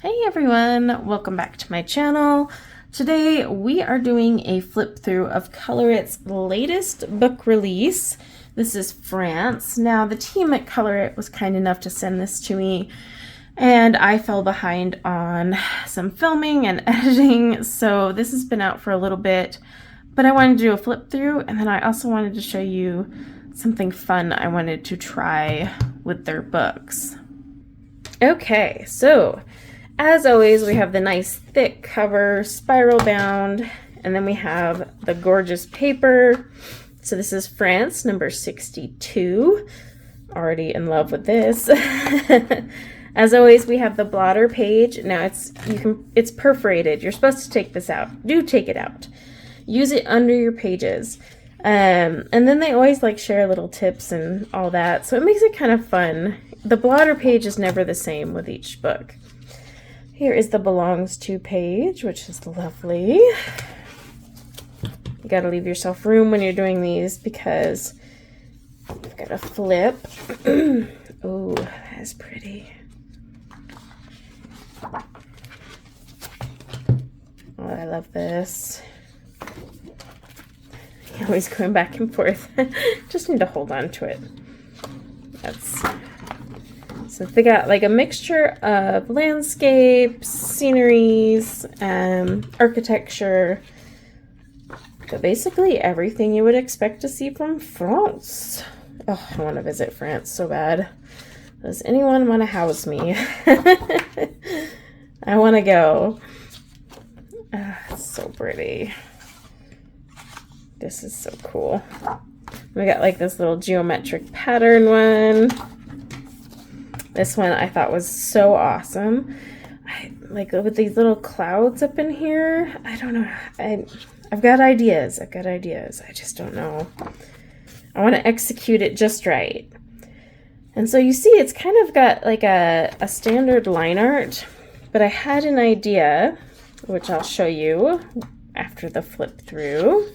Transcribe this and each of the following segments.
Hey everyone, welcome back to my channel. Today we are doing a flip through of ColorIt's latest book release. This is France. Now the team at ColorIt was kind enough to send this to me and I fell behind on some filming and editing, so this has been out for a little bit, but I wanted to do a flip through, and then I also wanted to show you something fun I wanted to try with their books. Okay, so as always, we have the nice thick cover, spiral bound, and then we have the gorgeous paper. So this is France, number 62. Already in love with this. As always, we have the blotter page. Now it's perforated. You're supposed to take this out. Do take it out. Use it under your pages. And then they always like share little tips and all that, so it makes it kind of fun. The blotter page is never the same with each book. Here is the belongs to page, which is lovely. You gotta leave yourself room when you're doing these because you've got to flip. Oh, that is pretty. Oh, I love this. You're always going back and forth. Just need to hold on to it. So they got like a mixture of landscapes, sceneries, architecture, but basically everything you would expect to see from France. Oh, I want to visit France so bad. Does anyone want to house me? I want to go. It's so pretty. This is so cool. We got like this little geometric pattern one. This one I thought was so awesome. Like with these little clouds up in here. I don't know. I've got ideas. I just don't know. I want to execute it just right. And so you see it's kind of got like a standard line art, but I had an idea, which I'll show you after the flip through.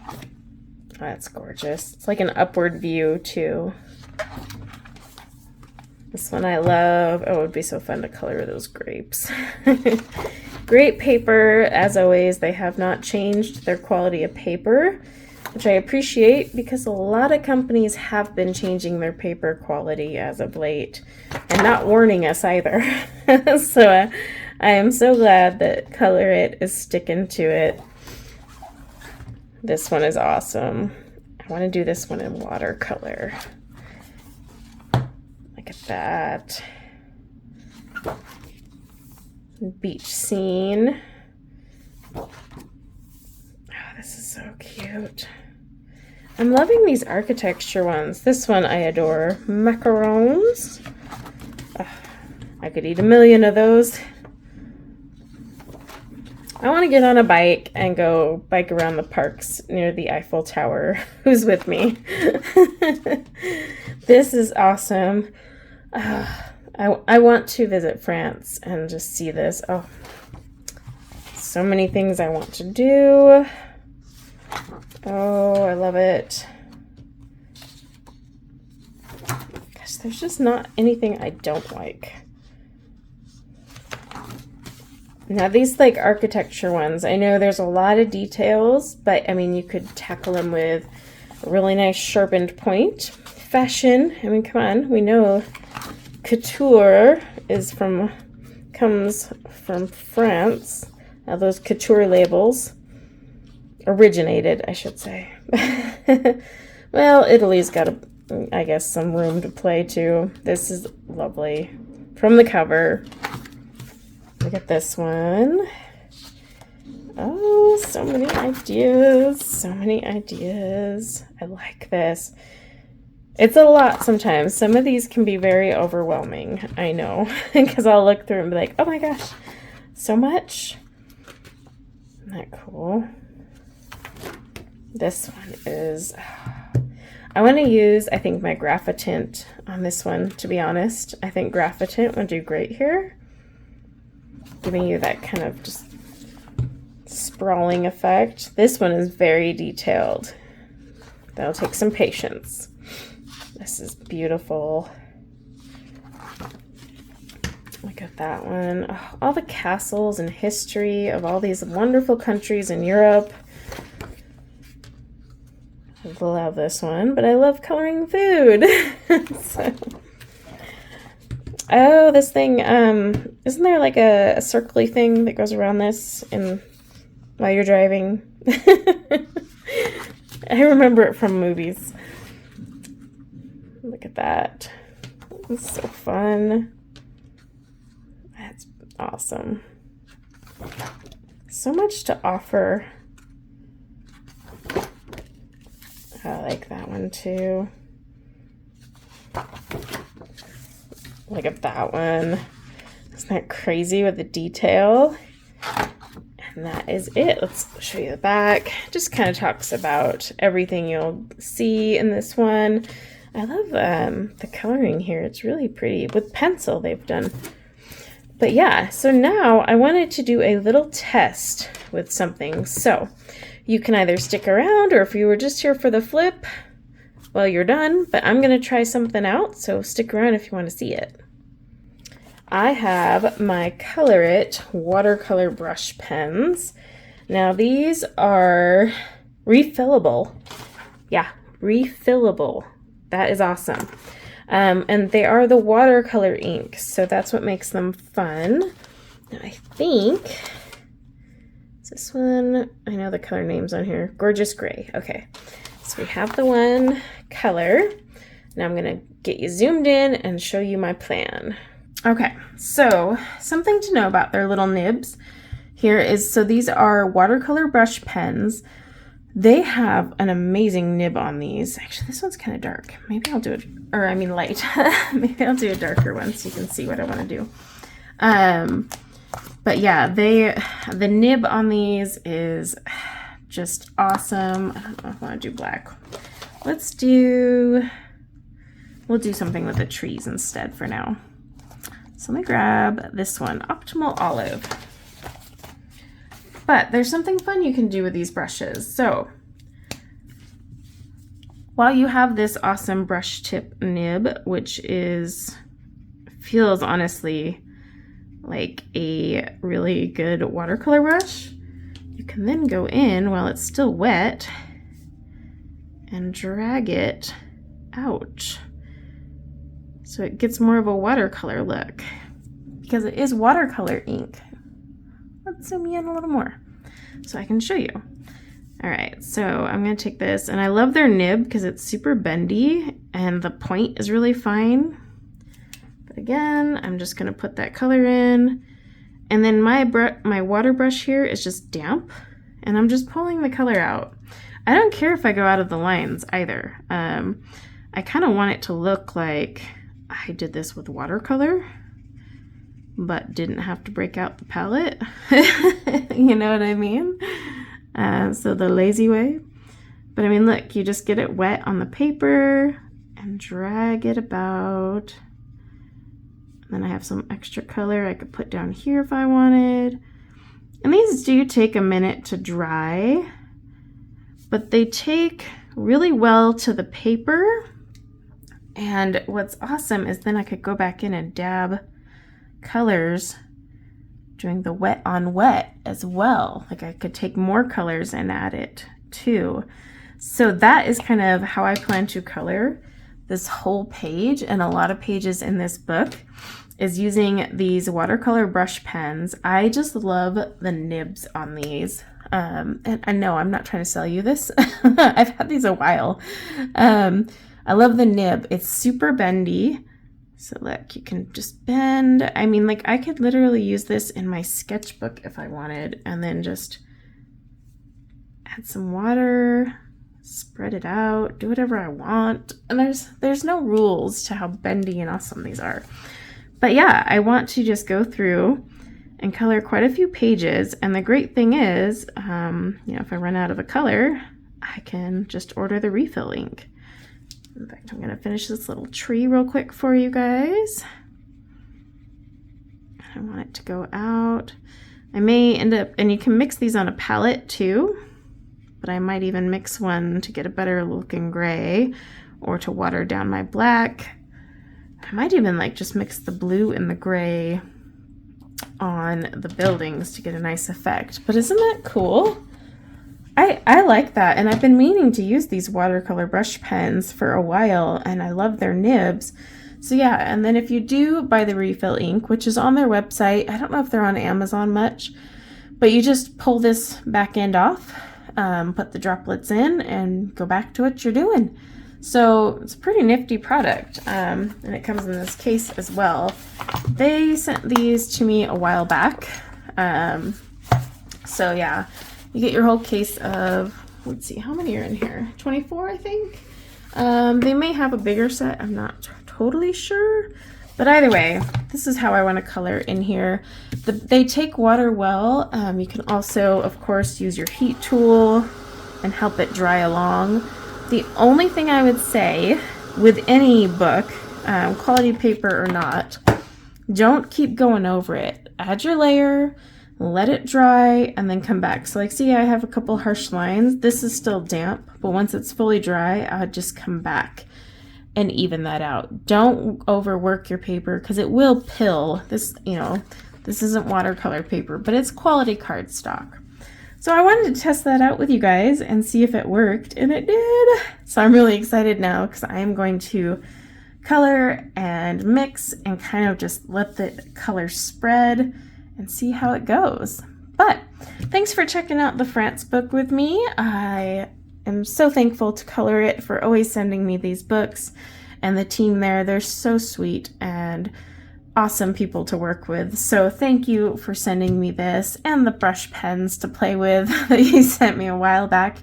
Oh, that's gorgeous. It's like an upward view too. This one I love. Oh, it would be so fun to color those grapes. Great paper, as always. They have not changed their quality of paper, which I appreciate because a lot of companies have been changing their paper quality as of late and not warning us either. So I am so glad that ColorIt is sticking to it. This one is awesome. I want to do this one in watercolor. Look at that. Beach scene. Oh, this is so cute. I'm loving these architecture ones. This one I adore. Macarons. Oh, I could eat a million of those. I want to get on a bike and go bike around the parks near the Eiffel Tower. Who's with me? This is awesome. I want to visit France and just see this. Oh, so many things I want to do. Oh, I love it. Gosh, there's just not anything I don't like. Now these like architecture ones, I know there's a lot of details, but I mean you could tackle them with a really nice sharpened point. Fashion, I mean come on, we know couture comes from France. Now those couture labels originated, I should say. Well, Italy's got I guess some room to play too. This is lovely. From the cover. Look at this one. Oh, so many ideas. So many ideas. I like this. It's a lot sometimes. Some of these can be very overwhelming. I know. Because I'll look through and be like, oh my gosh, so much. Isn't that cool? This one is... I want to use, I think, my Graphitint on this one, to be honest. I think Graphitint would do great here. Giving you that kind of just sprawling effect. This one is very detailed. That'll take some patience. This is beautiful. Look at that one. Oh, all the castles and history of all these wonderful countries in Europe. I love this one, but I love coloring food. So. Oh, this thing, isn't there like a circly thing that goes around this while you're driving? I remember it from movies. Look at that. It's so fun. That's awesome. So much to offer. I like that one too. Look at that one. Isn't that crazy with the detail? And that is it. Let's show you the back. Just kind of talks about everything you'll see in this one. I love the coloring here. It's really pretty. With pencil they've done. But yeah, so now I wanted to do a little test with something. So you can either stick around, or if you were just here for the flip, well, you're done. But I'm going to try something out, so stick around if you want to see it. I have my ColorIt watercolor brush pens. Now these are refillable. Yeah, refillable. That is awesome. And they are the watercolor ink, so that's what makes them fun. Now I think, is this one? I know the color names on here. Gorgeous Gray. Okay, so we have the one color. Now I'm gonna get you zoomed in and show you my plan. Okay, so something to know about their little nibs here is, so these are watercolor brush pens. They have an amazing nib on these. Actually, this one's kind of dark. Maybe I'll do it, or I mean light. Maybe I'll do a darker one so you can see what I want to do. But yeah, the nib on these is just awesome. I don't know if I want to do black. We'll do something with the trees instead for now. So let me grab this one, Optimal Olive. But there's something fun you can do with these brushes. So while you have this awesome brush tip nib, which feels honestly like a really good watercolor brush, you can then go in while it's still wet and drag it out. So it gets more of a watercolor look because it is watercolor ink. Let's zoom in a little more so I can show you. All right, so I'm gonna take this, and I love their nib because it's super bendy and the point is really fine. But again, I'm just gonna put that color in, and then my water brush here is just damp, and I'm just pulling the color out. I don't care if I go out of the lines either. I kind of want it to look like I did this with watercolor, but didn't have to break out the palette. You know what I mean? So the lazy way. But I mean, look, you just get it wet on the paper and drag it about. And then I have some extra color I could put down here if I wanted. And these do take a minute to dry, but they take really well to the paper. And what's awesome is then I could go back in and dab colors doing the wet on wet as well. Like I could take more colors and add it too. So that is kind of how I plan to color this whole page, and a lot of pages in this book is using these watercolor brush pens. I just love the nibs on these. And I know I'm not trying to sell you this. I've had these a while. I love the nib. It's super bendy. So look, you can just bend. I mean, like I could literally use this in my sketchbook if I wanted, and then just add some water, spread it out, do whatever I want. And there's no rules to how bendy and awesome these are. But yeah, I want to just go through and color quite a few pages. And the great thing is, you know, if I run out of a color, I can just order the refill ink. In fact, I'm going to finish this little tree real quick for you guys. I want it to go out. I may end up, and you can mix these on a palette too, but I might even mix one to get a better looking gray or to water down my black. I might even like just mix the blue and the gray on the buildings to get a nice effect. But isn't that cool? I like that, and I've been meaning to use these watercolor brush pens for a while, and I love their nibs. So yeah, and then if you do buy the refill ink, which is on their website, I don't know if they're on Amazon much, but you just pull this back end off, put the droplets in, and go back to what you're doing. So it's a pretty nifty product, and it comes in this case as well. They sent these to me a while back, so yeah, you get your whole case of, let's see, how many are in here? 24, I think. They may have a bigger set, I'm not totally sure, but either way, this is how I want to color in here. They take water well. You can also, of course, use your heat tool and help it dry along. The only thing I would say with any book, quality paper or not, don't keep going over it. Add your layer, let it dry, and then come back. So like, see, I have a couple harsh lines. This is still damp, but once it's fully dry, I'll just come back and even that out. Don't overwork your paper because it will pill. This, you know, this isn't watercolor paper, but it's quality cardstock. So I wanted to test that out with you guys and see if it worked, and it did. So I'm really excited now because I am going to color and mix and kind of just let the color spread and see how it goes. But thanks for checking out the France book with me. I am so thankful to ColorIt for always sending me these books, and the team there, they're so sweet and awesome people to work with. So thank you for sending me this and the brush pens to play with that you sent me a while back.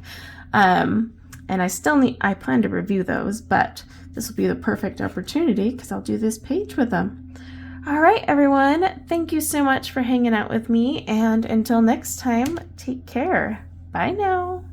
And I plan to review those, but this will be the perfect opportunity because I'll do this page with them. All right, everyone, thank you so much for hanging out with me, and until next time, take care. Bye now.